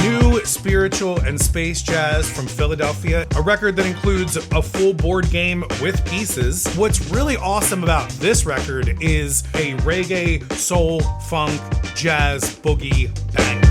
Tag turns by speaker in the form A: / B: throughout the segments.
A: New spiritual and space jazz from Philadelphia, a record that includes a full board game with pieces. What's really awesome about this record is a reggae, soul, funk, jazz, boogie bang.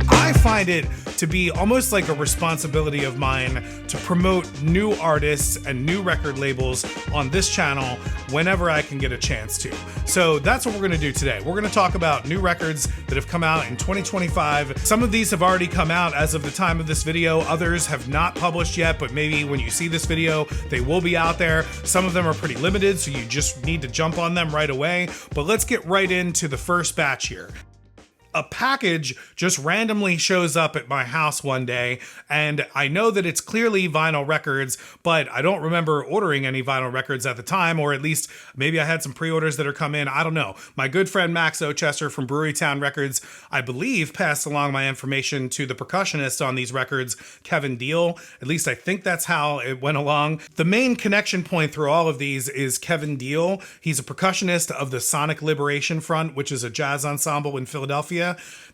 A: I find it to be almost like a responsibility of mine to promote new artists and new record labels on this channel whenever I can get a chance to. So that's what we're going to do today. We're going to talk about new records that have come out in 2025. Some of these have already come out as of the time of this video. Others have not published yet, but maybe when you see this video, they will be out there. Some of them are pretty limited, so you just need to jump on them right away. But let's get right into the first batch here. A package just randomly shows up at my house one day, and I know that it's clearly vinyl records, but I don't remember ordering any vinyl records at the time, or at least maybe I had some pre-orders that are come in. I don't know. My good friend Max Ochester from Brewerytown Records, I believe, passed along my information to the percussionist on these records, Kevin Deal. At least I think that's how it went along. The main connection point through all of these is Kevin Deal. He's a percussionist of the Sonic Liberation Front, which is a jazz ensemble in Philadelphia.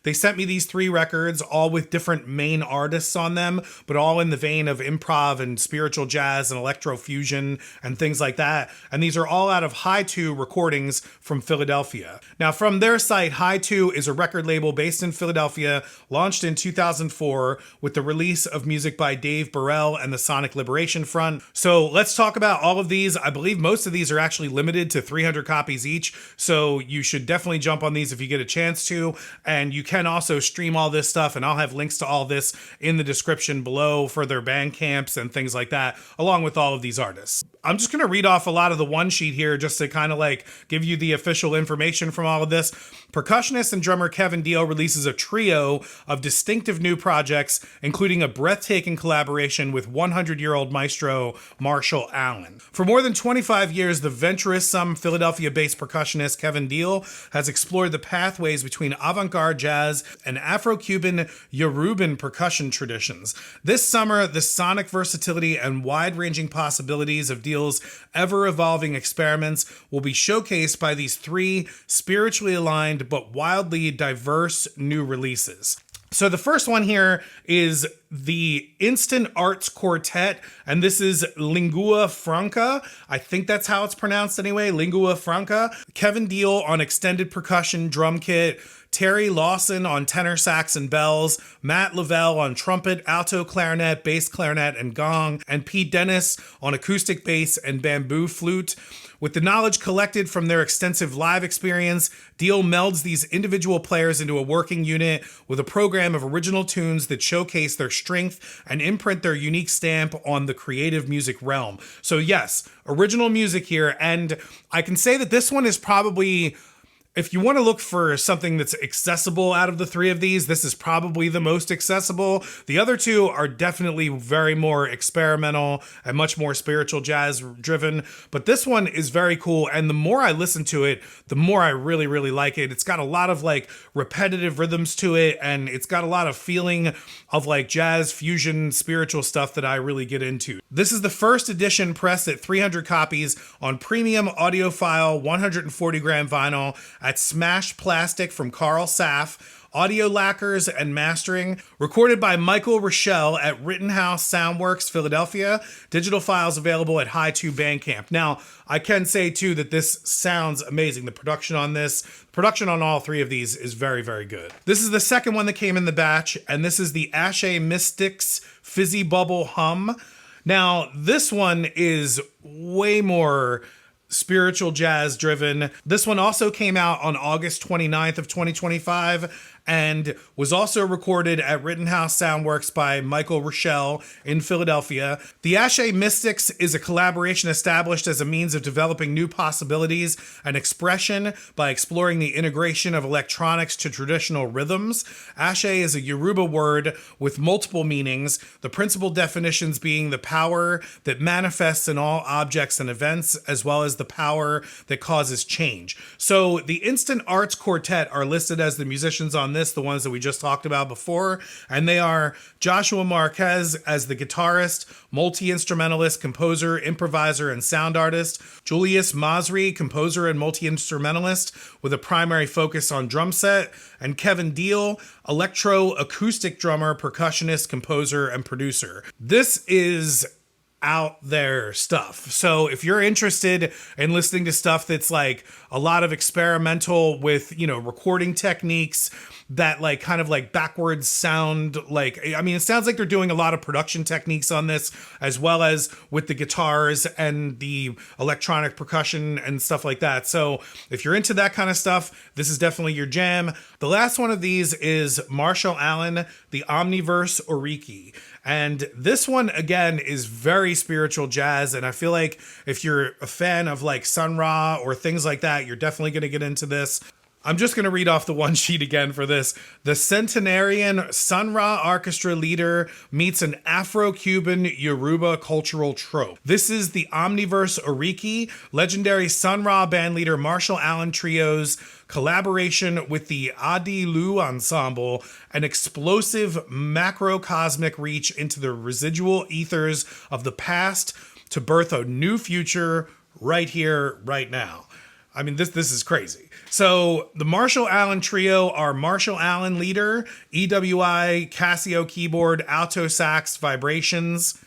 A: They sent me these 3 records, all with different main artists on them, but all in the vein of improv and spiritual jazz and electro-fusion and things like that. And these are all out of High 2 recordings from Philadelphia. Now, from their site, High 2 is a record label based in Philadelphia, launched in 2004 with the release of music by Dave Burrell and the Sonic Liberation Front. So let's talk about all of these. I believe most of these are actually limited to 300 copies each, so you should definitely jump on these if you get a chance to. And you can also stream all this stuff, and I'll have links to all this in the description below for their Bandcamps and things like that, along with all of these artists. I'm just going to read off a lot of the one sheet here just to kind of like give you the official information from all of this. Percussionist and drummer Kevin Deal releases a trio of distinctive new projects, including a breathtaking collaboration with 100-year-old maestro Marshall Allen. For more than 25 years, the venturesome Philadelphia-based percussionist Kevin Deal has explored the pathways between avant-garde jazz and Afro-Cuban Yoruban percussion traditions. This summer, the sonic versatility and wide-ranging possibilities of Deal's ever-evolving experiments will be showcased by these 3 spiritually aligned but wildly diverse new releases. So the first one here is the Instant Arts Quartet, and this is Lingua Franca. I think that's how it's pronounced anyway, Lingua Franca. Kevin Deal on extended percussion drum kit, Terry Lawson on tenor sax and bells, Matt Lavelle on trumpet, alto clarinet, bass clarinet, and gong, and Pete Dennis on acoustic bass and bamboo flute. With the knowledge collected from their extensive live experience, Deal melds these individual players into a working unit with a program of original tunes that showcase their strength and imprint their unique stamp on the creative music realm. So yes, original music here, and I can say that this one is probably, if you want to look for something that's accessible out of the 3 of these, this is probably the most accessible. The other 2 are definitely very more experimental and much more spiritual jazz driven, but this one is very cool, and the more I listen to it, the more I really, really like it. It's got a lot of like repetitive rhythms to it, and it's got a lot of feeling of like jazz fusion spiritual stuff that I really get into. This is the first edition pressed at 300 copies on premium audiophile 140 gram vinyl at Smash Plastic from Carl Saff, audio lacquers and mastering, recorded by Michael Rochelle at Rittenhouse Soundworks, Philadelphia. Digital files available at High 2 Bandcamp. Now, I can say too that this sounds amazing. The production on all 3 of these is very, very good. This is the second one that came in the batch, and this is the Ashe Mystics Fizzy Bubble Hum. Now, this one is way more spiritual jazz driven. This one also came out on August 29th of 2025 and was also recorded at Rittenhouse Soundworks by Michael Rochelle in Philadelphia. The Ashe Mystics is a collaboration established as a means of developing new possibilities and expression by exploring the integration of electronics to traditional rhythms. Ashe is a Yoruba word with multiple meanings, the principal definitions being the power that manifests in all objects and events, as well as the power that causes change. So the Instant Arts Quartet are listed as the musicians on this, the ones that we just talked about before. And they are Joshua Marquez as the guitarist, multi-instrumentalist, composer, improviser, and sound artist. Julius Masri, composer and multi-instrumentalist with a primary focus on drum set. And Kevin Deal, electro-acoustic drummer, percussionist, composer, and producer. This is out there stuff. So if you're interested in listening to stuff that's like a lot of experimental with, recording techniques that like kind of like backwards sound, like, I mean, it sounds like they're doing a lot of production techniques on this, as well as with the guitars and the electronic percussion and stuff like that. So if you're into that kind of stuff, this is definitely your jam. The last one of these is Marshall Allen, the Omniverse Oriki. And this one, again, is very spiritual jazz. And I feel like if you're a fan of like Sun Ra or things like that, you're definitely going to get into this. I'm just going to read off the one sheet again for this. The centenarian Sun Ra orchestra leader meets an Afro-Cuban Yoruba cultural trope. This is the Omniverse Oriki, legendary Sun Ra bandleader Marshall Allen Trio's collaboration with the Adi Lu Ensemble, an explosive macrocosmic reach into the residual ethers of the past to birth a new future right here, right now. I mean, this is crazy. So the Marshall Allen Trio are Marshall Allen leader, EWI, Casio keyboard, alto sax, vibrations,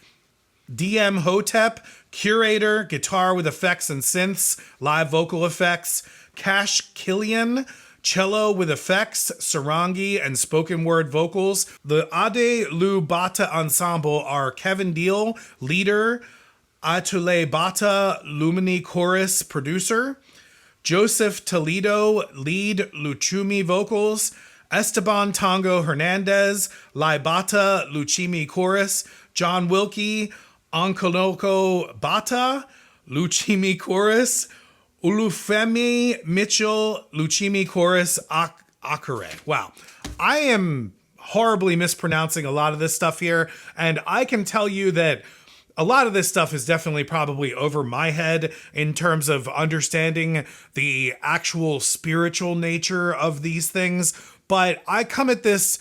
A: DM Hotep, curator, guitar with effects and synths, live vocal effects, Cash Killian, cello with effects, sarangi, and spoken word vocals. The Ade Lu Bata Ensemble are Kevin Deal, leader, Atule Bata, Lumini chorus, producer, Joseph Toledo, lead, Luchumi vocals, Esteban Tango Hernandez, Laibata, Luchimi chorus, John Wilkie, Onkoloko Bata, Luchimi chorus, Ulufemi Mitchell, Luchimi chorus, Akare. Wow. I am horribly mispronouncing a lot of this stuff here, and I can tell you that a lot of this stuff is definitely probably over my head in terms of understanding the actual spiritual nature of these things. But I come at this,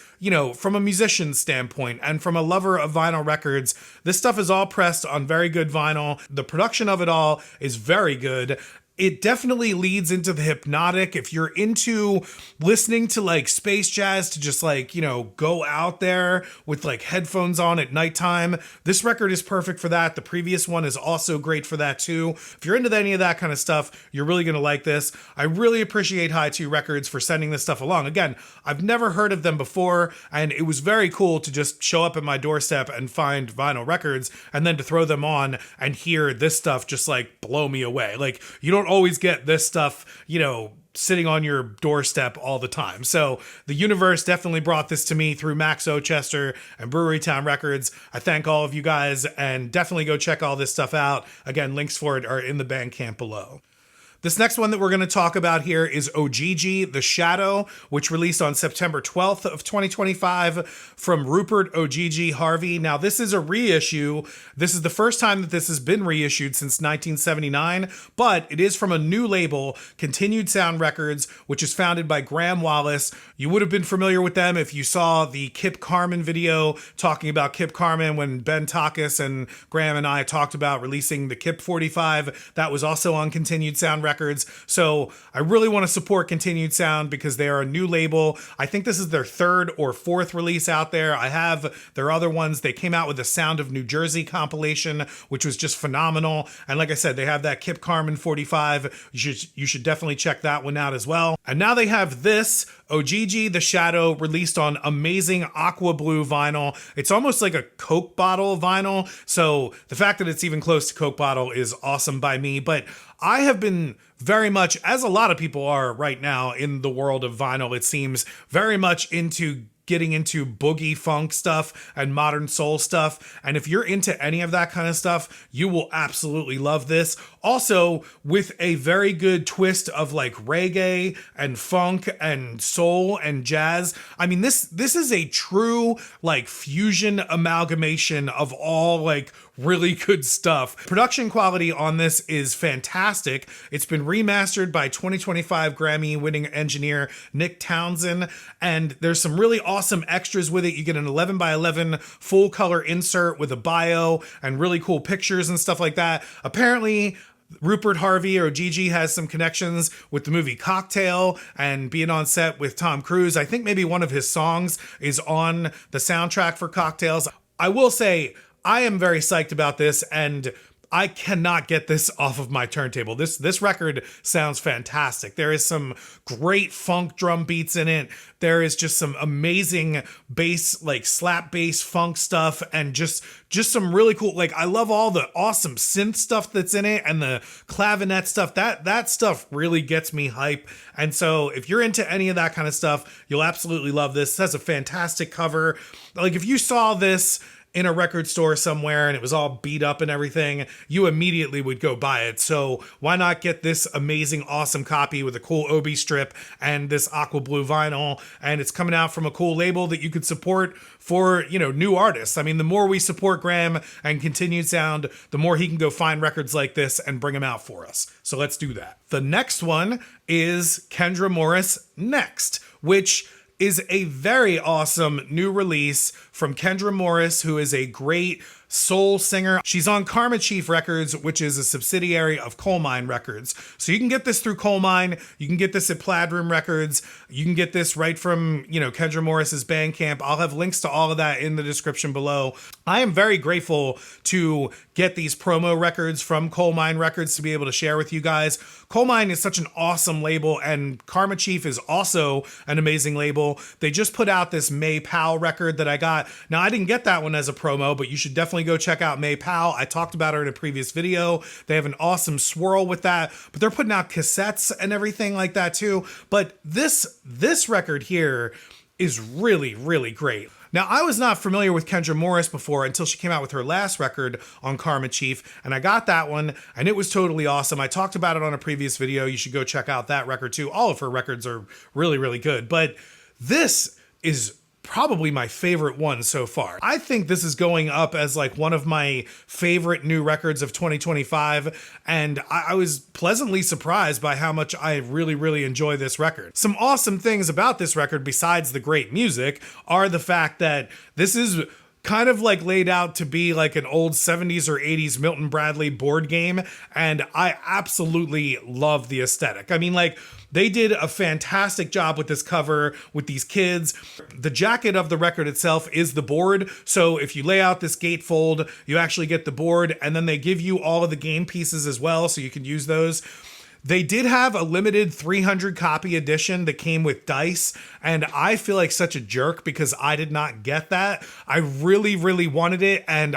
A: from a musician's standpoint and from a lover of vinyl records. This stuff is all pressed on very good vinyl. The production of it all is very good. It definitely leads into the hypnotic. If you're into listening to like space jazz to just like, go out there with like headphones on at nighttime, this record is perfect for that. The previous one is also great for that too. If you're into any of that kind of stuff, you're really going to like this. I really appreciate High 2 Records for sending this stuff along. Again, I've never heard of them before, and it was very cool to just show up at my doorstep and find vinyl records and then to throw them on and hear this stuff just like blow me away. Like, you don't always get this stuff, sitting on your doorstep all the time. So the universe definitely brought this to me through Max Ochester and Brewery Town Records. I thank all of you guys, and definitely go check all this stuff out. Again, links for it are in the Bandcamp below. This next one that we're going to talk about here is Ojiji, The Shadow, which released on September 12th of 2025 from Rupert Ojiji Harvey. Now, this is a reissue. This is the first time that this has been reissued since 1979, but it is from a new label, Continued Sound Records, which is founded by Graham Wallace. You would have been familiar with them if you saw the Kip Carmen video talking about Kip Carmen when Ben Takis and Graham and I talked about releasing the Kip 45. That was also on Continued Sound Records. So I really want to support Continued Sound because they are a new label. I think this is their third or fourth release out there. I have their other ones. They came out with the Sound of New Jersey compilation, which was just phenomenal. And like I said, they have that Kip Carmen 45. You should definitely check that one out as well. And now they have this Ojiji, The Shadow, released on amazing aqua blue vinyl. It's almost like a Coke bottle vinyl. So the fact that it's even close to Coke bottle is awesome by me. But I have been very much, as a lot of people are right now in the world of vinyl, it seems, very much into getting into boogie funk stuff and modern soul stuff. And if you're into any of that kind of stuff, you will absolutely love this. Also, with a very good twist of like reggae and funk and soul and jazz. I mean, this is a true like fusion amalgamation of all like really good stuff. Production quality on this is fantastic. It's been remastered by 2025 Grammy winning engineer Nick Townsend, and there's some really awesome extras with it. You get an 11 by 11 full color insert with a bio and really cool pictures and stuff like that. Apparently, Rupert Harvey or Ojiji has some connections with the movie Cocktail and being on set with Tom Cruise. I think maybe one of his songs is on the soundtrack for Cocktails. I will say, I am very psyched about this, and I cannot get this off of my turntable. This record sounds fantastic. There is some great funk drum beats in it. There is just some amazing bass, like slap bass funk stuff, and just some really cool, like I love all the awesome synth stuff that's in it and the clavinet stuff. That stuff really gets me hype. And so if you're into any of that kind of stuff, you'll absolutely love this. It has a fantastic cover. Like if you saw this in a record store somewhere and it was all beat up and everything, you immediately would go buy it. So why not get this amazing, awesome copy with a cool Obi strip and this aqua blue vinyl? And it's coming out from a cool label that you could support for, you know, new artists. I mean, the more we support Graham and Continued Sound, the more he can go find records like this and bring them out for us. So let's do that. The next one is Kendra Morris Next, which is a very awesome new release from Kendra Morris, who is a great soul singer. She's on Karma Chief Records, which is a subsidiary of Coal Mine Records. So you can get this through Coal Mine. You can get this at Plaid Room Records. You can get this right from, you know, Kendra Morris's Bandcamp. I'll have links to all of that in the description below. I am very grateful to get these promo records from Coal Mine Records to be able to share with you guys. Coal Mine is such an awesome label, and Karma Chief is also an amazing label. They just put out this May Powell record that I got. Now, I didn't get that one as a promo, but you should definitely go check out May Powell. I talked about her in a previous video. They have an awesome swirl with that, but they're putting out cassettes and everything like that too. But this record here is really, really great. Now, I was not familiar with Kendra Morris before until she came out with her last record on Karma Chief, and I got that one, and it was totally awesome. I talked about it on a previous video. You should go check out that record too. All of her records are really, really good, but this is probably my favorite one so far. I think this is going up as like one of my favorite new records of 2025, and I was pleasantly surprised by how much I really, really enjoy this record. Some awesome things about this record, besides the great music, are the fact that this is kind of like laid out to be like an old 70s or 80s Milton Bradley board game, and I absolutely love the aesthetic. I mean, like, they did a fantastic job with this cover with these kids. The jacket of the record itself is the board. So if you lay out this gatefold, you actually get the board, and then they give you all of the game pieces as well, so you can use those. They did have a limited 300 copy edition that came with dice, and I feel like such a jerk because I did not get that. I really, really wanted it, and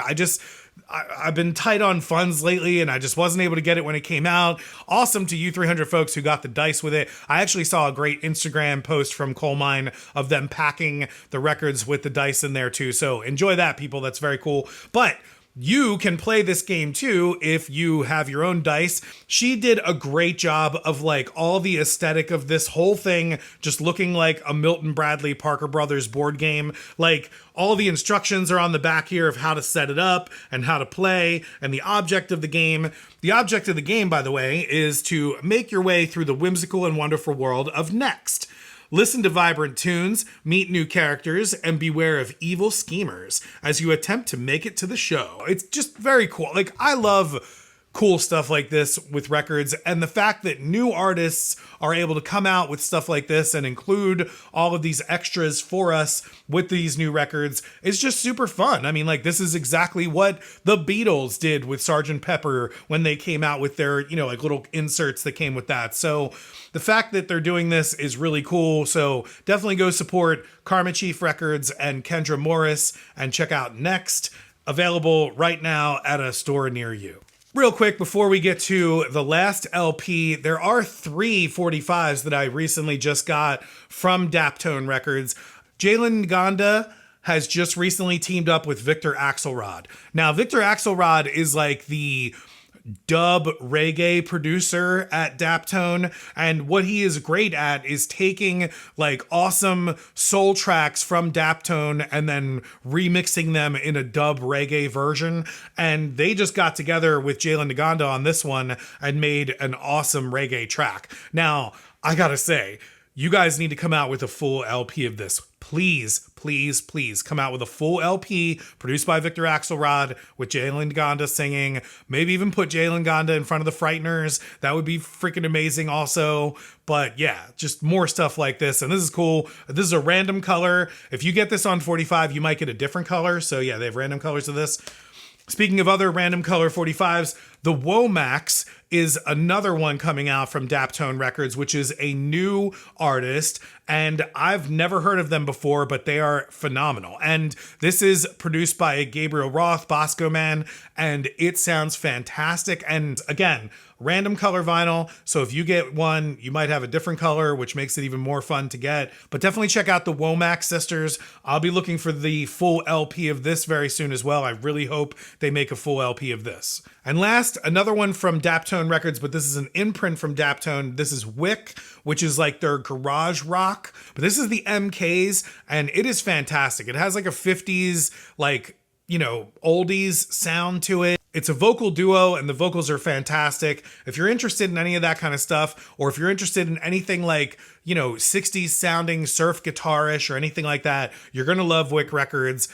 A: I've been tight on funds lately, and I just wasn't able to get it when it came out. Awesome to you 300 folks who got the dice with it. I actually saw a great Instagram post from Coal Mine of them packing the records with the dice in there too. So enjoy that, people. That's very cool. But you can play this game too if you have your own dice. She did a great job of like all the aesthetic of this whole thing just looking like a Milton Bradley Parker Brothers board game. Like, all the instructions are on the back here of how to set it up and how to play and the object of the game. The object of the game, by the way, is to make your way through the whimsical and wonderful world of Next. Listen to vibrant tunes, meet new characters, and beware of evil schemers as you attempt to make it to the show. It's just very cool. Like, I love cool stuff like this with records, and the fact that new artists are able to come out with stuff like this and include all of these extras for us with these new records is just super fun. I mean, like, this is exactly what the Beatles did with Sgt. Pepper when they came out with their, you know, like little inserts that came with that. So the fact that they're doing this is really cool. So definitely go support Karma Chief Records and Kendra Morris and check out Next, available right now at a store near you. Real quick, before we get to the last LP, there are 3 45s that I recently just got from Daptone Records. Jalen Gonda has just recently teamed up with Victor Axelrod. Now, Victor Axelrod is like the dub reggae producer at Daptone, and what he is great at is taking like awesome soul tracks from Daptone and then remixing them in a dub reggae version. And they just got together with Jalen Gonda on this one and made an awesome reggae track. Now, I gotta say, you guys need to come out with a full LP of this. Please, please, please come out with a full LP produced by Victor Axelrod with Jalen Gonda singing. Maybe even put Jalen Gonda in front of the Frighteners. That would be freaking amazing also. But yeah, just more stuff like this. And this is cool. This is a random color. If you get this on 45, you might get a different color. So yeah, they have random colors of this. Speaking of other random color 45s, the Womax is another one coming out from Daptone Records, which is a new artist, and I've never heard of them before, but they are phenomenal. And this is produced by Gabriel Roth, Bosco Man, and it sounds fantastic. And again, random color vinyl, so if you get one, you might have a different color, which makes it even more fun to get. But definitely check out the Womax sisters. I'll be looking for the full LP of this very soon as well. I really hope they make a full LP of this. And last, another one from Daptone Records, but this is an imprint from Daptone. This is Wick, which is like their garage rock. But this is the MKs, and it is fantastic. It has like a 50s, like, you know, oldies sound to it. It's a vocal duo, and the vocals are fantastic. If you're interested in any of that kind of stuff, or if you're interested in anything like, you know, 60s sounding surf guitarish or anything like that, you're going to love Wick Records.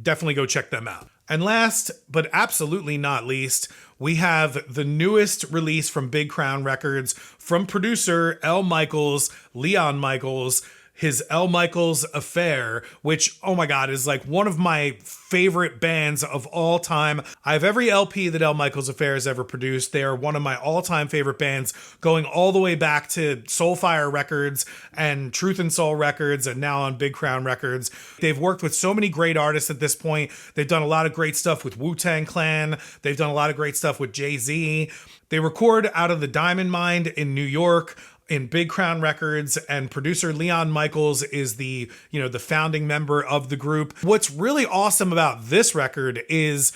A: Definitely go check them out. And last, but absolutely not least, we have the newest release from Big Crown Records from producer L. Michels, Leon Michels, his L. Michels Affair, which, oh my God, is like one of my favorite bands of all time. I have every LP that L. Michels Affair has ever produced. They are one of my all-time favorite bands, going all the way back to Soulfire Records and Truth and Soul Records, and now on Big Crown Records. They've worked with so many great artists at this point. They've done a lot of great stuff with Wu-Tang Clan. They've done a lot of great stuff with Jay-Z. They record out of the Diamond Mine in New York, in Big Crown Records, and producer Leon Michels is the, you know, the founding member of the group. What's really awesome about this record is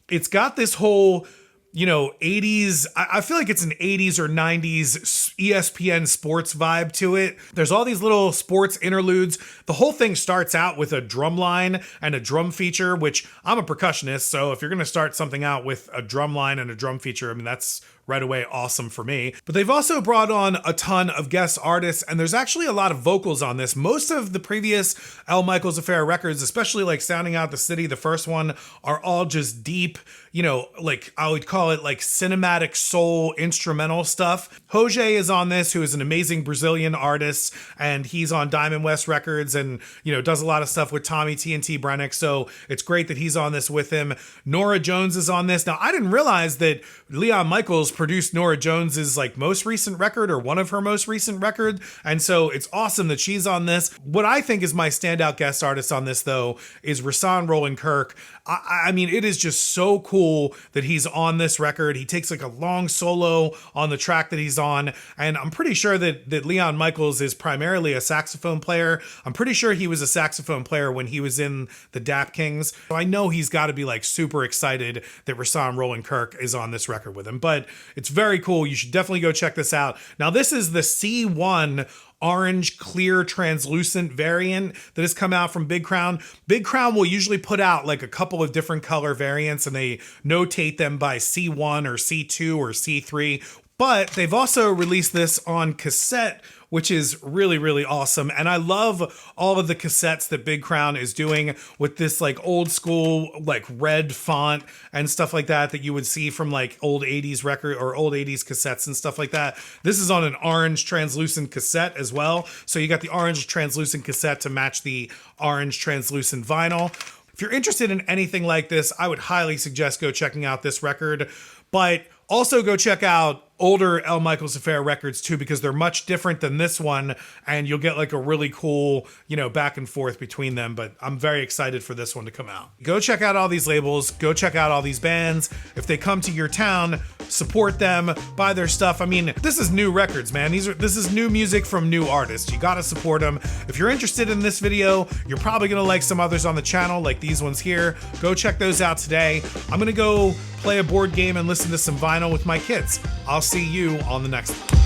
A: it's got this whole, you know, 80s, I feel like it's an 80s or 90s ESPN sports vibe to it. There's all these little sports interludes. The whole thing starts out with a drum line and a drum feature, which I'm a percussionist, so if you're going to start something out with a drum line and a drum feature, I mean, that's right away awesome for me. But they've also brought on a ton of guest artists, and there's actually a lot of vocals on this. Most of the previous L. Michels Affair records, especially like Sounding Out the City, the first one, are all just deep, you know, like I would call it like cinematic soul instrumental stuff. Ojiji is on this, who is an amazing Brazilian artist, and he's on Diamond West Records and, you know, does a lot of stuff with Tommy TNT Brennick, so it's great that he's on this with him. Nora Jones is on this. Now, I didn't realize that Leon Michels produced Nora Jones's like most recent record, or one of her most recent record, and so it's awesome that she's on this. What I think is my standout guest artist on this, though, is Rahsaan Roland Kirk. I mean, it is just so cool that he's on this record. He takes like a long solo on the track that he's on, and I'm pretty sure that Leon Michels is primarily a saxophone player. I'm pretty sure he was a saxophone player when he was in the Dap Kings, so I know he's got to be like super excited that Rahsaan Roland Kirk is on this record with him. But it's very cool. You should definitely go check this out. Now, this is the C1 orange clear translucent variant that has come out from Big Crown. Big Crown will usually put out like a couple of different color variants, and they notate them by C1 or C2 or C3. But they've also released this on cassette, which is really, really awesome. And I love all of the cassettes that Big Crown is doing with this like old school, like red font and stuff like that you would see from like old 80s record or old 80s cassettes and stuff like that. This is on an orange translucent cassette as well. So you got the orange translucent cassette to match the orange translucent vinyl. If you're interested in anything like this, I would highly suggest go checking out this record. But also go check out older L. Michels Affair records too, because they're much different than this one, and you'll get like a really cool, you know, back and forth between them. But I'm very excited for this one to come out. Go check out all these labels, go check out all these bands. If they come to your town, support them, buy their stuff. I mean, this is new records, man. This is new music from new artists. You gotta support them. If you're interested in this video, you're probably gonna like some others on the channel, like these ones here. Go check those out today. I'm gonna go play a board game and listen to some vinyl with my kids. I'll see you on the next one.